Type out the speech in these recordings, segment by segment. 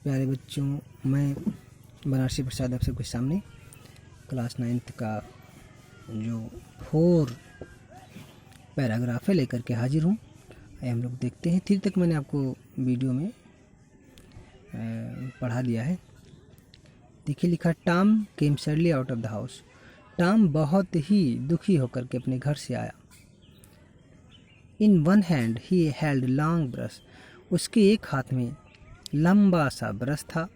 प्यारे बच्चों, मैं बनारसी प्रसाद आप सबके सामने क्लास 9th का जो 4 पैराग्राफ है लेकर के हाजिर हूँ। हम लोग देखते हैं। 3 तक मैंने आपको वीडियो में पढ़ा दिया है। देखिए लिखा, Tom came suddenly out of the house. Tom बहुत ही दुखी होकर के अपने घर से आया। In one hand he held long brush. उसके एक हाथ में लंबा सा ब्रश था।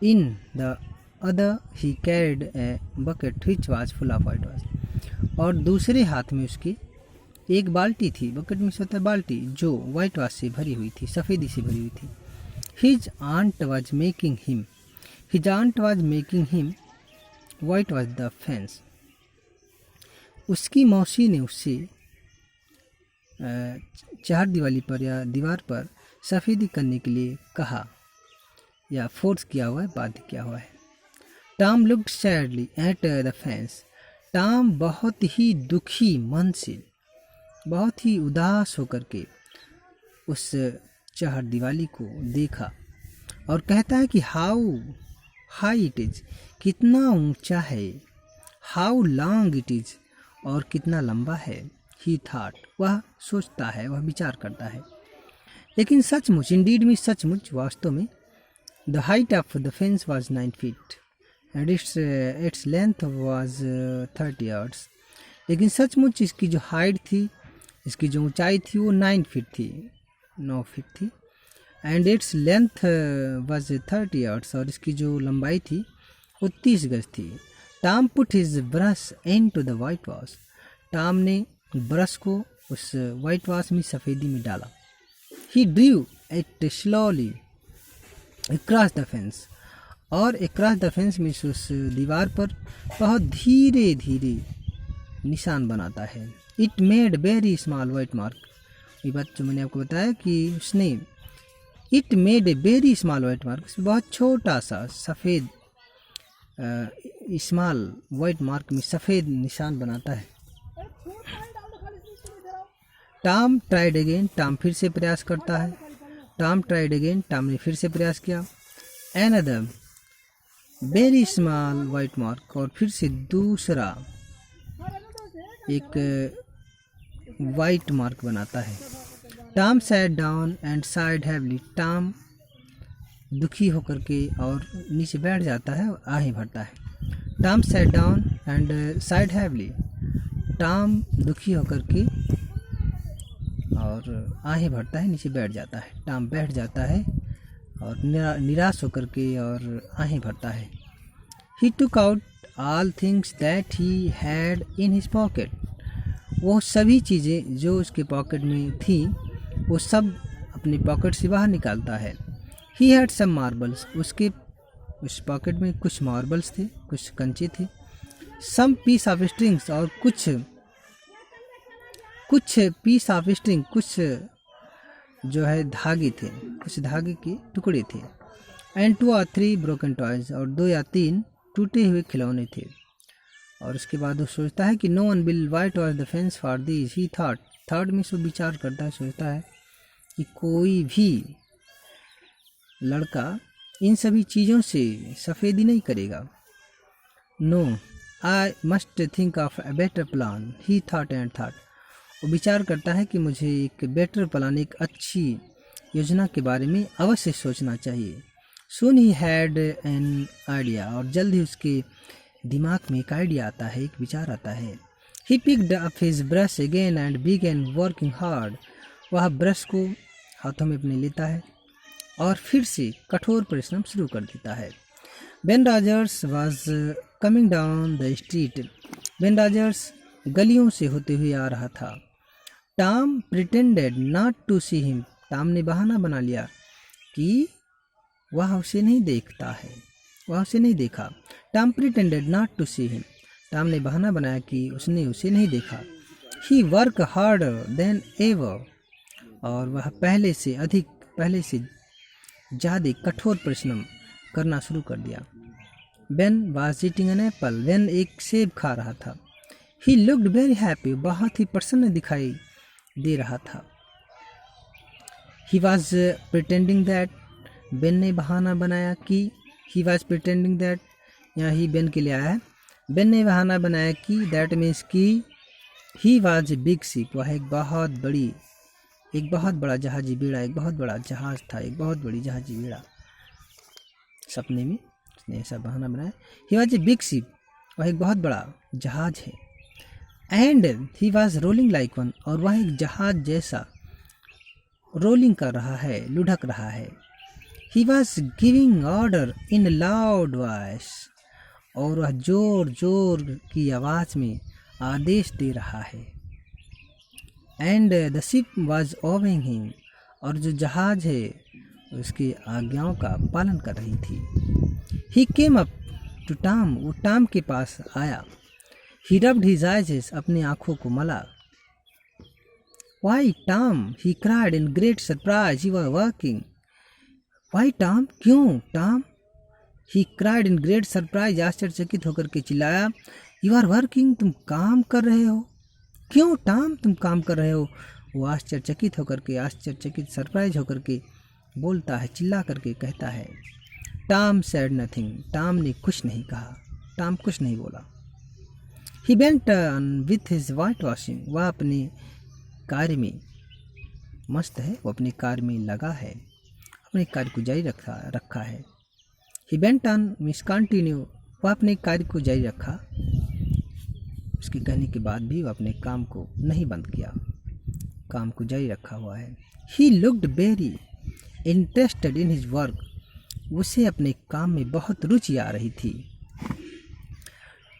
In the other he carried a bucket which was full of white wash. और दूसरे हाथ में उसकी एक बाल्टी थी। बकेट में होता है बाल्टी, जो वाइट वॉश से भरी हुई थी, सफ़ेदी से भरी हुई थी। His aunt was making him whitewash the fence. उसकी मौसी ने उससे चार दिवाली पर या दीवार पर सफ़ेदी करने के लिए कहा या फोर्स किया हुआ है, बाध्य किया हुआ है। Tom looked sadly at the fence. Tom बहुत ही दुखी मन से, बहुत ही उदास होकर के उस चार दिवाली को देखा और कहता है कि हाउ हाई इट इज़, कितना ऊंचा है। हाउ लॉन्ग इट इज़, और कितना लंबा है। ही थॉट, वह सोचता है, वह विचार करता है। लेकिन सचमुच, इंडीड में सचमुच, वास्तव में, the height of the fence was 9 feet and its length was 30 yards। लेकिन सचमुच इसकी जो हाइट थी, इसकी जो ऊंचाई थी, वो 9 feet थी, 9 feet थी। And its length was 30 yards, और इसकी जो लंबाई थी वो 30 गज थी। Tom put his brush into the whitewash. Tom ने ब्रश को उस वाइट वॉश में, सफ़ेदी में डाला। He drew it slowly across the fence, और अक्रॉस द फेंस में उस दीवार पर बहुत धीरे धीरे निशान बनाता है। It made very small white mark. ये बात जो मैंने आपको बताया कि उसने it made a very small white mark, बहुत छोटा सा सफ़ेद स्मॉल वाइट मार्क में सफ़ेद निशान बनाता है। टॉम ट्राइड अगेन, टॉम फिर से प्रयास करता है। टॉम ट्राइड अगेन, टॉम ने फिर से प्रयास किया। Another very small white mark, और फिर से दूसरा एक वाइट मार्क बनाता है। Tom sat down and side heavily. Tom दुखी होकर के और नीचे बैठ जाता है और आहें भरता है। Tom sat down and side heavily. Tom दुखी होकर के और आहें भरता है, नीचे बैठ जाता है। टॉम बैठ जाता है और निराश होकर के और आहें भरता है। He took out all things that he had in his pocket. वो सभी चीज़ें जो उसके पॉकेट में थी, वो सब अपने पॉकेट से बाहर निकालता है। He had some marbles. उसके उस पॉकेट में कुछ मार्बल्स थे, कुछ कंचे थे। सम पीस ऑफ स्ट्रिंग्स, और कुछ पीस ऑफ स्ट्रिंग, कुछ जो है धागे थे, कुछ धागे के टुकड़े थे। एंड 2 or 3 ब्रोकन टॉयज, और 2 या 3 टूटे हुए खिलौने थे। और उसके बाद वो सोचता है कि no one will whitewash the fence for this. He thought, third में सो विचार करता है, सोचता है कि कोई भी लड़का इन सभी चीज़ों से सफ़ेदी नहीं करेगा। No, I must think of a better plan. He thought and thought, वो विचार करता है कि मुझे एक बेटर प्लान, एक अच्छी योजना के बारे में अवश्य सोचना चाहिए। सुन ही हैड एन आइडिया, और जल्द ही उसके दिमाग में एक आइडिया आता है, एक विचार आता है। He picked up his brush again and began working hard. वह ब्रश को हाथों में अपने लेता है और फिर से कठोर परिश्रम शुरू कर देता है। Ben Rogers was coming down the street. Ben Rogers गलियों से होते हुए आ रहा था। Tom pretended not to see him. Tom ने बहाना बना लिया कि वह उसे नहीं देखता है, वह उसे नहीं देखा। Tom pretended not to see him. Tom ने बहाना बनाया कि उसने उसे नहीं देखा। He work harder than ever, और वह पहले से ज़्यादा कठोर परिश्रम करना शुरू कर दिया। Ben was eating an apple. Ben एक सेब खा रहा था। ही लुक्ड वेरी हैप्पी। बहुत ही प्रसन्न दिखाई दे रहा था। He was pretending that Ben ने बहाना बनाया कि ही वॉज प्रिटेंडिंग दैट, यहाँ ही बेन के लिए आया है। बेन ने बहाना बनाया कि दैट मीन्स कि ही वॉज बिग शिप, वह एक बहुत बड़ा जहाजी बेड़ा, एक बहुत बड़ा जहाज था, एक बहुत बड़ी जहाजी बेड़ा। सपने में उसने ऐसा बहाना बनाया। He was a big ship, वह एक बहुत बड़ा जहाज है। And he was rolling like one, और वह एक जहाज जैसा रोलिंग कर रहा है, लुढ़क रहा है। He was giving order in loud voice, और वह जोर जोर की आवाज़ में आदेश दे रहा है। And the ship was obeying him, और जो जहाज है उसकी आज्ञाओं का पालन कर रही थी। ही केम अप टू टॉम, वो टॉम के पास आया। ही रब्ड हिज आइज, अपनी आंखों को मला। Why Tom, he cried in great surprise, you are working. Why Tom, क्यों Tom? He cried in great surprise, आश्चर्यचकित होकर के चिल्लाया। यू आर वर्किंग, तुम काम कर रहे हो। क्यों टॉम, तुम काम कर रहे हो? वो आश्चर्यचकित होकर के, आश्चर्यचकित सरप्राइज होकर के बोलता है, चिल्ला करके कहता है। टॉम सेड नथिंग, टॉम ने कुछ नहीं कहा, टॉम कुछ नहीं बोला। He went on with his white washing, वह अपने कार्य में मस्त है, वो अपने कार्य में लगा है, अपने कार्य को जारी रखा है। He went on means continue, वह अपने कार्य को जारी रखा। उसके कहने के बाद भी वह अपने काम को नहीं बंद किया, काम को जारी रखा हुआ है। He looked very interested in his work, उसे अपने काम में बहुत रुचि आ रही थी।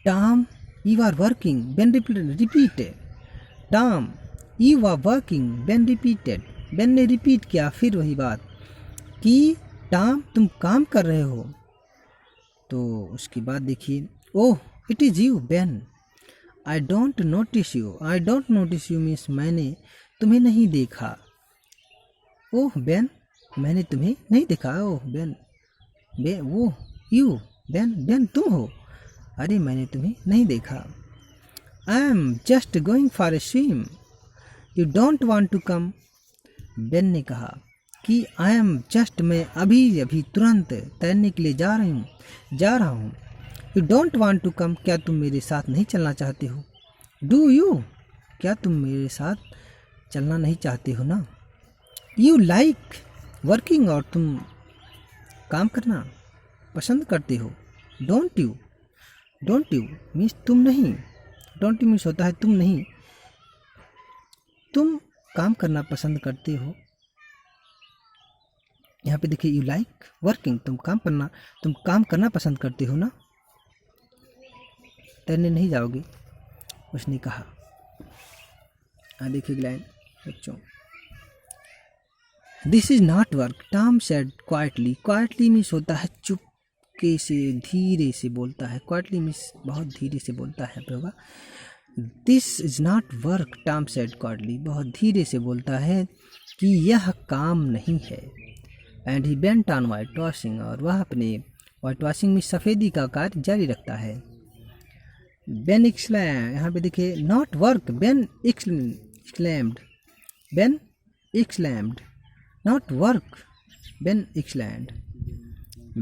Tom, you are working, Ben repeated. Tom, you are working, Ben repeated. Ben ने रिपीट किया फिर वही बात कि टॉम, तुम काम कर रहे हो। तो उसके बाद देखिए, oh it is you Ben, I don't notice you. I don't notice you means मैंने तुम्हें नहीं देखा। ओह बेन, मैंने तुम्हें नहीं देखा। ओह बेन, वो यू बेन, बेन तुम हो, अरे मैंने तुम्हें नहीं देखा। I am just going for a swim, you don't want to come. Ben ने कहा कि आई एम जस्ट, मैं अभी अभी तुरंत तैरने के लिए जा रहा हूँ। You don't want to come, क्या तुम मेरे साथ नहीं चलना चाहते हो? डू यू, क्या तुम मेरे साथ चलना नहीं चाहते हो ना? यू लाइक वर्किंग, और तुम काम करना पसंद करते हो। Don't you, don't you means तुम नहीं, डोंट यू मीन्स होता है तुम नहीं, तुम काम करना पसंद करते हो। यहाँ पे देखिए, यू लाइक वर्किंग, तुम काम करना पसंद करते हो ना, तैरने नहीं जाओगे, उसने कहा। देखिए लाइन बच्चों, this is not work, Tom said quietly. Quietly means होता है चुपके से, धीरे से बोलता है। क्वाइटली मीन्स बहुत धीरे से बोलता है होगा। This is not work, Tom said quietly, बहुत धीरे से बोलता है कि यह काम नहीं है। And he bent on white washing, और वह अपने वाइट वॉशिंग में सफ़ेदी का कार्य जारी रखता है। बेन एक्सक्लेम्ड, यहाँ पे देखिए not work, Ben exclaimed, Ben exclaimed, not work, Ben exclaimed.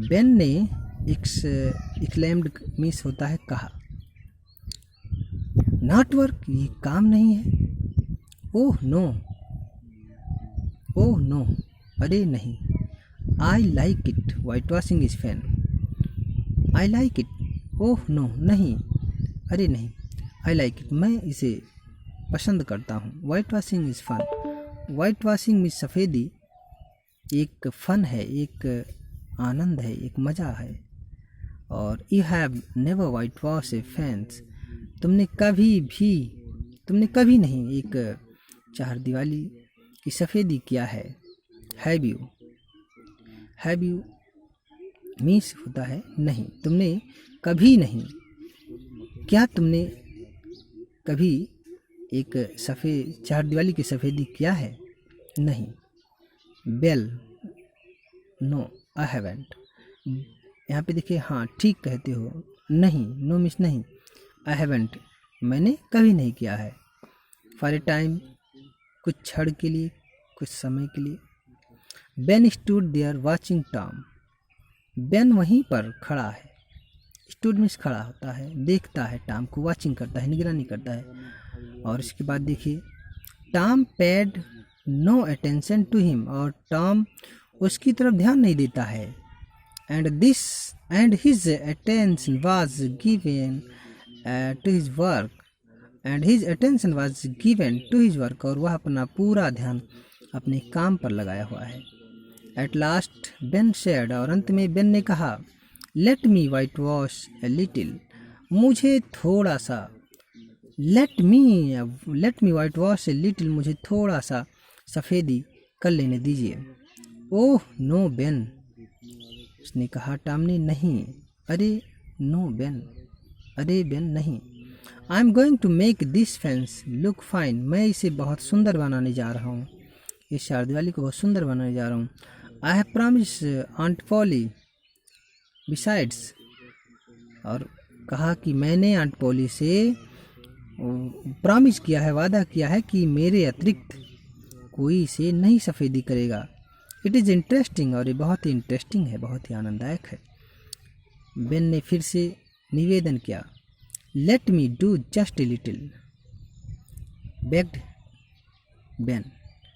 Ben ने एक्सक्लेम्ड मीन्स होता है कहा। नॉट वर्क, ये काम नहीं है। ओह नो, ओह नो, अरे नहीं। I like it, whitewashing is fun. I like it, oh no, नहीं, अरे नहीं। आई लाइक इट, मैं इसे पसंद करता हूँ। Whitewashing is fun, whitewashing में सफ़ेदी एक फ़न है, एक आनंद है, एक मज़ा है। और you have never white wash A fans, तुमने कभी नहीं एक चार दीवारी की सफ़ेदी किया है। हैव यू मीन्स होता है नहीं, तुमने कभी नहीं। क्या तुमने कभी एक सफ़ेद चार दीवारी की सफ़ेदी किया है? नहीं। बेल, नो आई हैवेंट, यहाँ पे देखिए हाँ ठीक कहते हो। नहीं, नो मीन्स नहीं। आई हैवेंट, मैंने कभी नहीं किया है। फॉर ए टाइम, कुछ क्षण के लिए, कुछ समय के लिए। Ben stood there watching Tom. Ben वहीं पर खड़ा है, स्टूड मीन्स खड़ा होता है, देखता है टॉम को, वाचिंग करता है, निगरानी करता है। और इसके बाद देखिए, Tom paid no attention to him, और टॉम उसकी तरफ ध्यान नहीं देता है। And his attention was given to his work, और वह अपना पूरा ध्यान अपने काम पर लगाया हुआ है। एट लास्ट बेन सेड, और अंत में बेन ने कहा, let me white wash a little, मुझे थोड़ा सा, let me white wash a little, मुझे थोड़ा सा सफ़ेदी कर लेने दीजिए। ओह नो बेन, उसने कहा टॉम ने, नहीं, अरे नो बेन, अरे बेन नहीं। I am going to make this fence look fine, मैं इसे बहुत सुंदर बनाने जा रहा हूँ, इस चारदीवारी को बहुत सुंदर बनाने जा रहा हूँ। I have promise aunt Polly besides, और कहा कि मैंने आंट पॉली से प्रॉमिस किया है, वादा किया है कि मेरे अतिरिक्त कोई इसे नहीं सफ़ेदी करेगा। इट इज़ इंटरेस्टिंग, और ये बहुत ही इंटरेस्टिंग है, बहुत ही आनंददायक है। बेन ने फिर से निवेदन किया, let me do just a little, bagged Ben.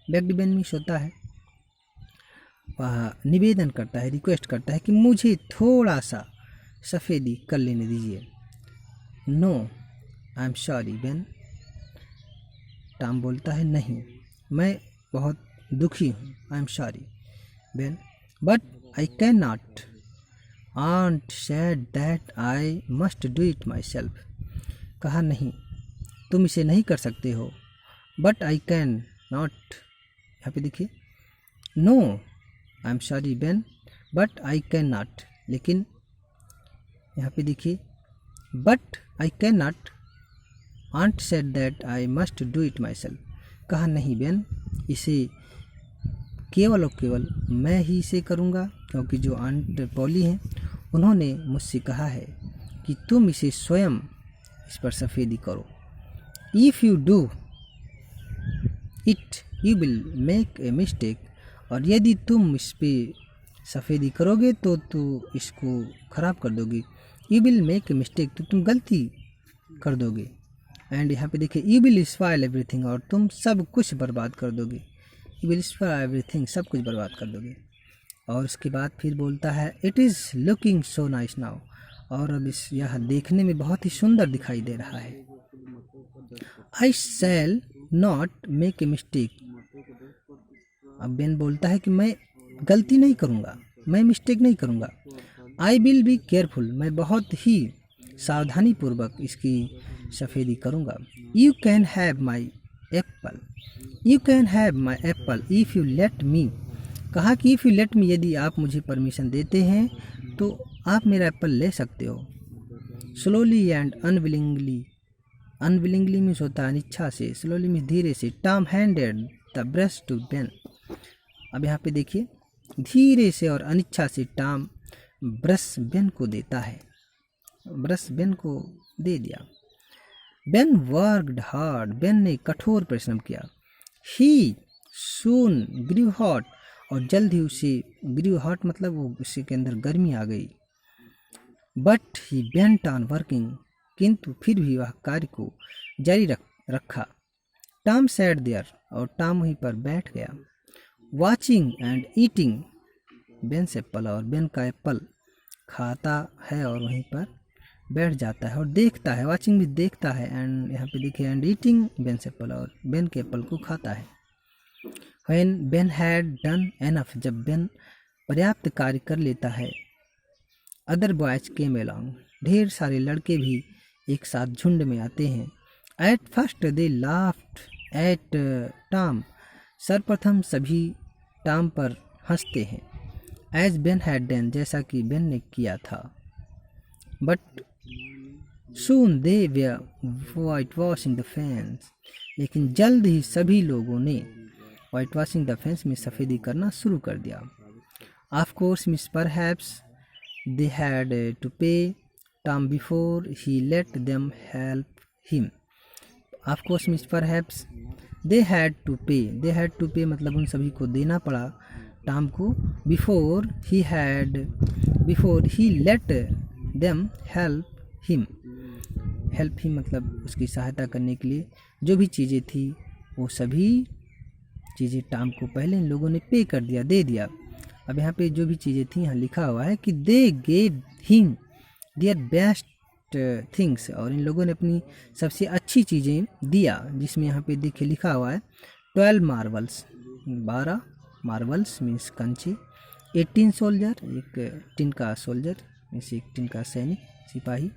Bagged Ben means होता है, वह निवेदन करता है, रिक्वेस्ट करता है कि मुझे थोड़ा सा सफ़ेदी कर लेने दीजिए। No I am sorry Ben, Tom बोलता है, नहीं, मैं बहुत दुखी हूँ, I am sorry Ben, but I can not, aunt said that I must do it myself. कहा, नहीं, तुम इसे नहीं कर सकते हो, बट आई कैन नॉट, यहाँ पे देखिए, no I am sorry Ben, but I can not, लेकिन यहाँ पे देखिए, but I can not, aunt said that I must do it myself. कहा, नहीं बेन, इसे केवल और केवल मैं ही इसे करूँगा, क्योंकि जो आंट पॉली हैं उन्होंने मुझसे कहा है कि तुम इसे स्वयं इस पर सफ़ेदी करो। If you do it you will make a mistake, और यदि तुम इस पर सफ़ेदी करोगे तो इसको ख़राब कर दोगे। You will make a mistake, तो तुम गलती कर दोगे। एंड यहाँ पे देखिए, यू विल स्पॉइल एवरीथिंग, और तुम सब कुछ बर्बाद कर दोगे। यू विल स्पॉइल एवरीथिंग, सब कुछ बर्बाद कर दोगे। और उसके बाद फिर बोलता है, it is looking so nice now, और अब यह देखने में बहुत ही सुंदर दिखाई दे रहा है। I shall not make a mistake, अब बेन बोलता है कि मैं गलती नहीं करूँगा, मैं मिस्टेक नहीं करूँगा। आई विल बी केयरफुल, मैं बहुत ही सावधानी पूर्वक इसकी सफ़ेदी करूँगा। You can have my Apple, you can have my Apple if you let me, कहा कि इफ़ यू लेट मी, यदि आप मुझे परमिशन देते हैं तो आप मेरा एप्पल ले सकते हो। Slowly and unwillingly, unwillingly means होता है अनिच्छा से, स्लोली मीन्स धीरे से। Tom handed the brush to Ben, अब यहाँ पे देखिए, धीरे से और अनिच्छा से टॉम ब्रश बेन को देता है, ब्रश बेन को दे दिया। बेन वर्कड हार्ड, बेन ने कठोर परिश्रम किया। ही सून ग्रीव हॉट, और जल्द ही उसे ग्रीव हॉट मतलब वो उसी के अंदर गर्मी आ गई। But he bent on working, किंतु फिर भी वह कार्य को जारी रखा। टॉम सैट देयर, और टॉम वहीं पर बैठ गया। वॉचिंग एंड ईटिंग बेन्स एप्पल, और बेन का एप्पल खाता है और वहीं पर बैठ जाता है और देखता है। वॉचिंग भी देखता है, एंड यहाँ पे देखिए, एंड ईटिंग बेन्स एप्पल, और बेन के एप्पल को खाता है। When Ben had done enough, जब बेन पर्याप्त कार्य कर लेता है, अदर बॉयज केम along, ढेर सारे लड़के भी एक साथ झुंड में आते हैं। At first they laughed eight Tom, सर्वप्रथम सभी टॉम पर हंसते हैं। एज बेन हैड डन, जैसा कि बेन ने किया था। But soon they way white washing the fence, लेकिन जल्द ही सभी लोगों ने वाइट वॉशिंग द फेंस में सफ़ेदी करना शुरू कर दिया। Of course miss perhaps they had to pay Tom before he let them help him. Of course miss perhaps they had to pay मतलब उन सभी को देना पड़ा टॉम को before he let them help him मतलब उसकी सहायता करने के लिए जो भी चीज़ें थी वो सभी चीज़ें टॉम को पहले इन लोगों ने पे कर दिया, दे दिया। अब यहाँ पे जो भी चीज़ें थी यहाँ लिखा हुआ है कि they gave him their best things, और इन लोगों ने अपनी सबसे अच्छी चीज़ें दिया, जिसमें यहाँ पे देखिए लिखा हुआ है 12 मार्बल्स, 12 मार्बल्स मीन्स कंचे, 18 सोल्जर, एक टिन का सोल्जर मीन्स एक टिन का सैनिक सिपाही,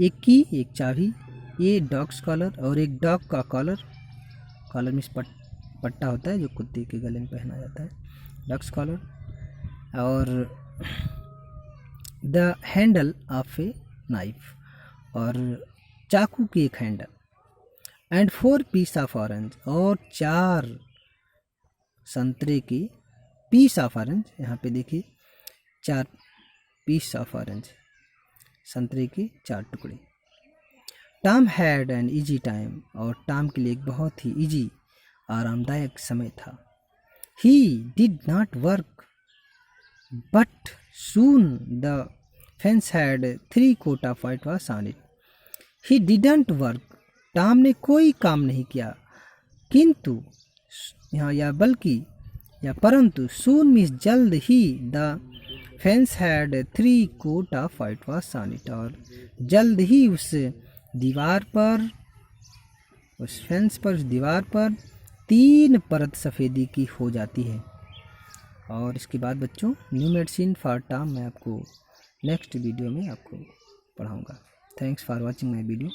एक की एक चाबी, ये डॉग्स कॉलर और एक डॉग का कॉलर मीन्स पट्टा होता है जो कुत्ते के गले में पहना जाता है, डॉग्स कॉलर, और the handle of a knife और चाकू की एक handle, and 4 piece of orange और 4 संतरे की पीस ऑफ ऑरेंज, यहाँ पे देखिए 4 पीस ऑफ ऑरेंज, संतरे के 4 टुकड़े। Tom had an easy time, और टॉम के लिए एक बहुत ही ईजी आरामदायक समय था। He did not work but soon the fence had 3 coat of whitewash on it. He didn't work, Tom ने कोई काम नहीं किया, किंतु यहाँ या परंतु सून मीन्स जल्द ही, the fence had 3 coat of whitewash on it, और जल्द ही उस दीवार पर, उस फेंस पर, उस दीवार पर 3 परत सफ़ेदी की हो जाती है। और इसके बाद बच्चों न्यू मेडिसिन फॉर टॉम मैं आपको नेक्स्ट वीडियो में आपको पढ़ाऊँगा। Thanks for watching my video.